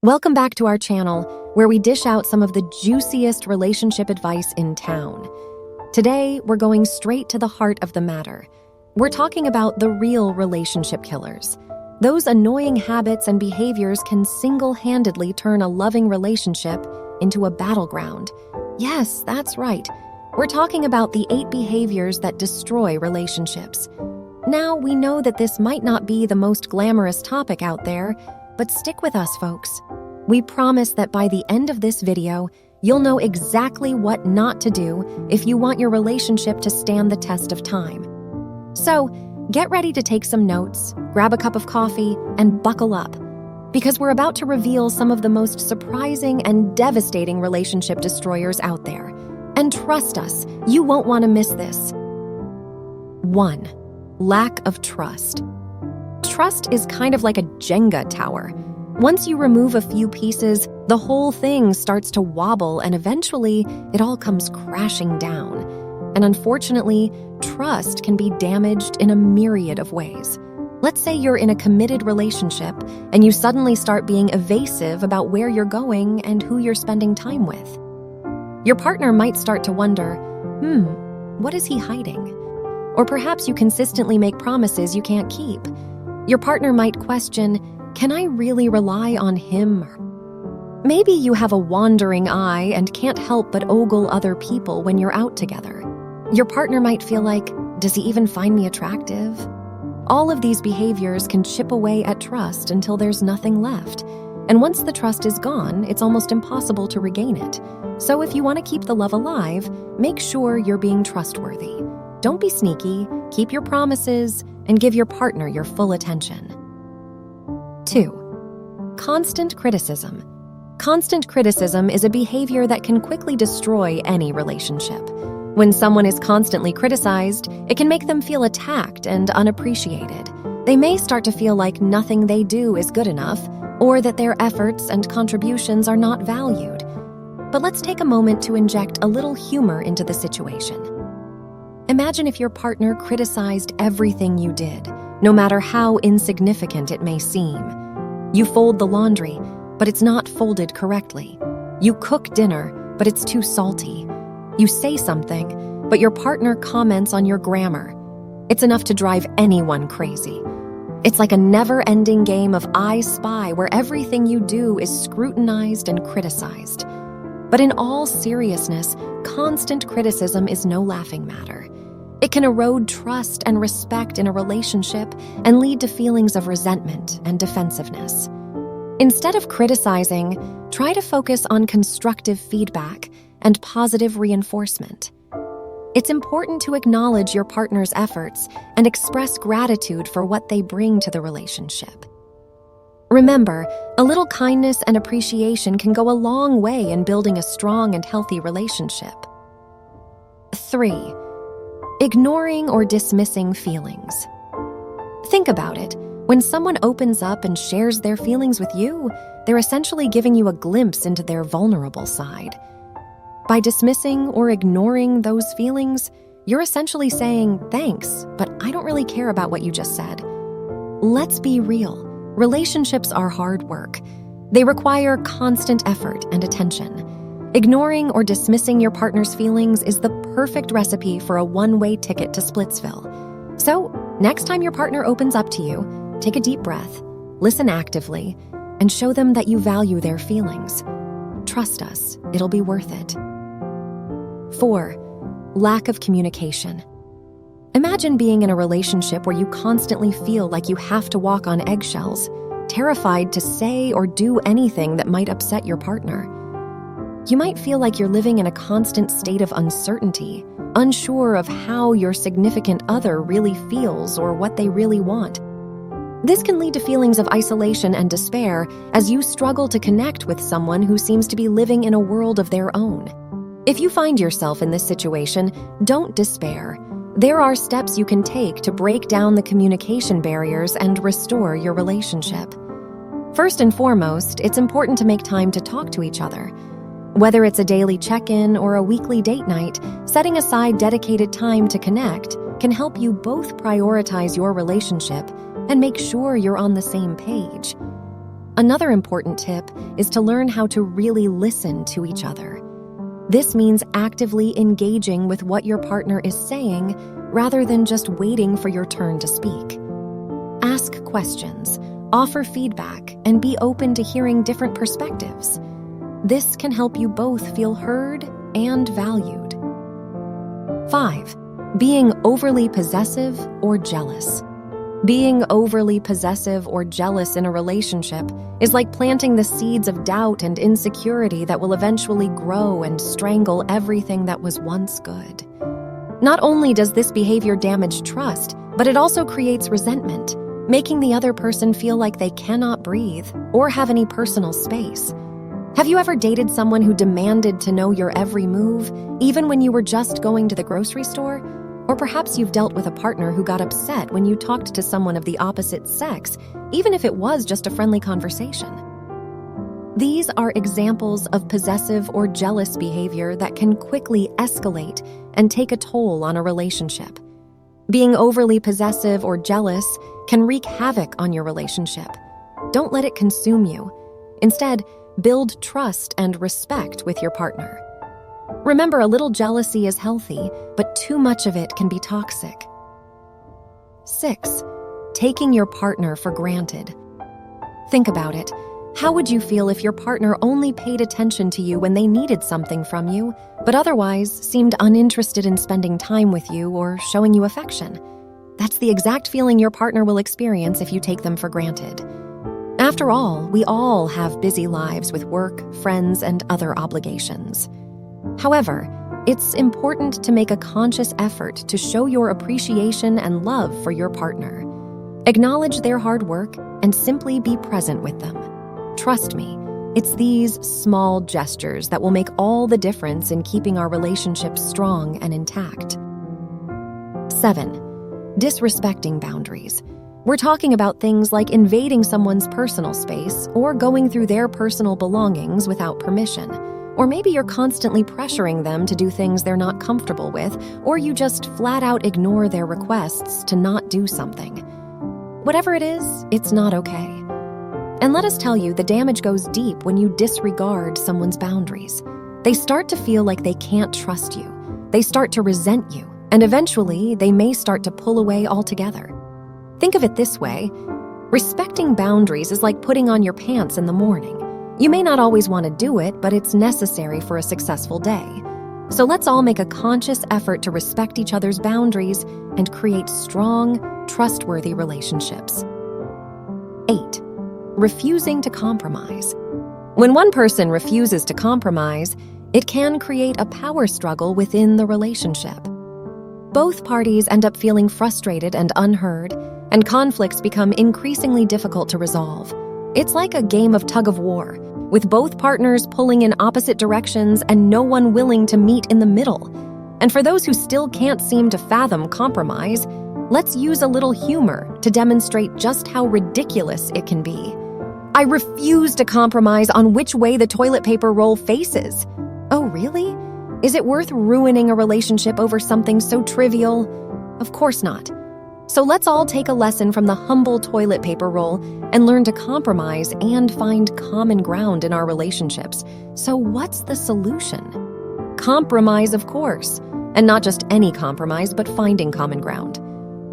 Welcome back to our channel, where we dish out some of the juiciest relationship advice in town. Today, we're going straight to the heart of the matter. We're talking about the real relationship killers. Those annoying habits and behaviors can single-handedly turn a loving relationship into a battleground. Yes, that's right. We're talking about the 8 behaviors that destroy relationships. Now, we know that this might not be the most glamorous topic out there, but stick with us, folks. We promise that by the end of this video, you'll know exactly what not to do if you want your relationship to stand the test of time. So, get ready to take some notes, grab a cup of coffee, and buckle up, because we're about to reveal some of the most surprising and devastating relationship destroyers out there. And trust us, you won't want to miss this. 1. Lack of trust. Trust is kind of like a Jenga tower. Once you remove a few pieces, the whole thing starts to wobble and eventually it all comes crashing down. And unfortunately, trust can be damaged in a myriad of ways. Let's say you're in a committed relationship and you suddenly start being evasive about where you're going and who you're spending time with. Your partner might start to wonder, what is he hiding? Or perhaps you consistently make promises you can't keep. Your partner might question, can I really rely on him? Maybe you have a wandering eye and can't help but ogle other people when you're out together. Your partner might feel like, does he even find me attractive? All of these behaviors can chip away at trust until there's nothing left. And once the trust is gone, it's almost impossible to regain it. So if you want to keep the love alive, make sure you're being trustworthy. Don't be sneaky, keep your promises, and give your partner your full attention. 2. Constant criticism. Constant criticism is a behavior that can quickly destroy any relationship. When someone is constantly criticized, it can make them feel attacked and unappreciated. They may start to feel like nothing they do is good enough, or that their efforts and contributions are not valued. But let's take a moment to inject a little humor into the situation. Imagine if your partner criticized everything you did, no matter how insignificant it may seem. You fold the laundry, but it's not folded correctly. You cook dinner, but it's too salty. You say something, but your partner comments on your grammar. It's enough to drive anyone crazy. It's like a never-ending game of I Spy where everything you do is scrutinized and criticized. But in all seriousness, constant criticism is no laughing matter. It can erode trust and respect in a relationship and lead to feelings of resentment and defensiveness. Instead of criticizing, try to focus on constructive feedback and positive reinforcement. It's important to acknowledge your partner's efforts and express gratitude for what they bring to the relationship. Remember, a little kindness and appreciation can go a long way in building a strong and healthy relationship. 3. Ignoring or dismissing feelings. Think about it. When someone opens up and shares their feelings with you, they're essentially giving you a glimpse into their vulnerable side. By dismissing or ignoring those feelings, you're essentially saying, thanks, but I don't really care about what you just said. Let's be real. Relationships are hard work. They require constant effort and attention. Ignoring or dismissing your partner's feelings is the perfect recipe for a one-way ticket to Splitsville. So, next time your partner opens up to you, take a deep breath, listen actively, and show them that you value their feelings. Trust us, it'll be worth it. 4. Lack of communication. Imagine being in a relationship where you constantly feel like you have to walk on eggshells, terrified to say or do anything that might upset your partner. You might feel like you're living in a constant state of uncertainty, unsure of how your significant other really feels or what they really want. This can lead to feelings of isolation and despair as you struggle to connect with someone who seems to be living in a world of their own. If you find yourself in this situation, don't despair. There are steps you can take to break down the communication barriers and restore your relationship. First and foremost, it's important to make time to talk to each other. Whether it's a daily check-in or a weekly date night, setting aside dedicated time to connect can help you both prioritize your relationship and make sure you're on the same page. Another important tip is to learn how to really listen to each other. This means actively engaging with what your partner is saying rather than just waiting for your turn to speak. Ask questions, offer feedback, and be open to hearing different perspectives. This can help you both feel heard and valued. 5. Being overly possessive or jealous. Being overly possessive or jealous in a relationship is like planting the seeds of doubt and insecurity that will eventually grow and strangle everything that was once good. Not only does this behavior damage trust, but it also creates resentment, making the other person feel like they cannot breathe or have any personal space. Have you ever dated someone who demanded to know your every move, even when you were just going to the grocery store? Or perhaps you've dealt with a partner who got upset when you talked to someone of the opposite sex, even if it was just a friendly conversation. These are examples of possessive or jealous behavior that can quickly escalate and take a toll on a relationship. Being overly possessive or jealous can wreak havoc on your relationship. Don't let it consume you. Instead, build trust and respect with your partner. Remember, a little jealousy is healthy, but too much of it can be toxic. 6. Taking your partner for granted. Think about it. How would you feel if your partner only paid attention to you when they needed something from you, but otherwise seemed uninterested in spending time with you or showing you affection? That's the exact feeling your partner will experience if you take them for granted. After all, we all have busy lives with work, friends, and other obligations. However, it's important to make a conscious effort to show your appreciation and love for your partner. Acknowledge their hard work and simply be present with them. Trust me, it's these small gestures that will make all the difference in keeping our relationship strong and intact. 7. Disrespecting boundaries. We're talking about things like invading someone's personal space or going through their personal belongings without permission. Or maybe you're constantly pressuring them to do things they're not comfortable with, or you just flat out ignore their requests to not do something. Whatever it is, it's not okay. And let us tell you, the damage goes deep when you disregard someone's boundaries. They start to feel like they can't trust you. They start to resent you, and eventually they may start to pull away altogether. Think of it this way. Respecting boundaries is like putting on your pants in the morning. You may not always want to do it, but it's necessary for a successful day. So let's all make a conscious effort to respect each other's boundaries and create strong, trustworthy relationships. 8. Refusing to compromise. When one person refuses to compromise, it can create a power struggle within the relationship. Both parties end up feeling frustrated and unheard, and conflicts become increasingly difficult to resolve. It's like a game of tug-of-war, with both partners pulling in opposite directions and no one willing to meet in the middle. And for those who still can't seem to fathom compromise, let's use a little humor to demonstrate just how ridiculous it can be. I refuse to compromise on which way the toilet paper roll faces. Oh, really? Is it worth ruining a relationship over something so trivial? Of course not. So let's all take a lesson from the humble toilet paper roll and learn to compromise and find common ground in our relationships. So what's the solution? Compromise, of course. And not just any compromise, but finding common ground.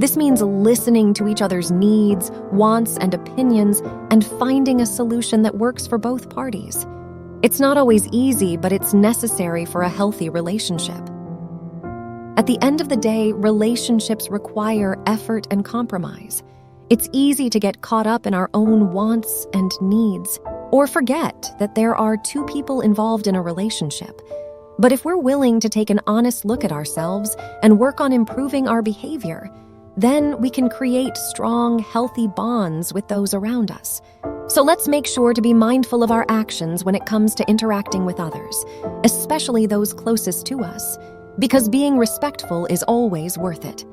This means listening to each other's needs, wants, and opinions, and finding a solution that works for both parties. It's not always easy, but it's necessary for a healthy relationship. At the end of the day, relationships require effort and compromise. It's easy to get caught up in our own wants and needs, or forget that there are two people involved in a relationship. But if we're willing to take an honest look at ourselves and work on improving our behavior, then we can create strong, healthy bonds with those around us. So let's make sure to be mindful of our actions when it comes to interacting with others, especially those closest to us, because being respectful is always worth it.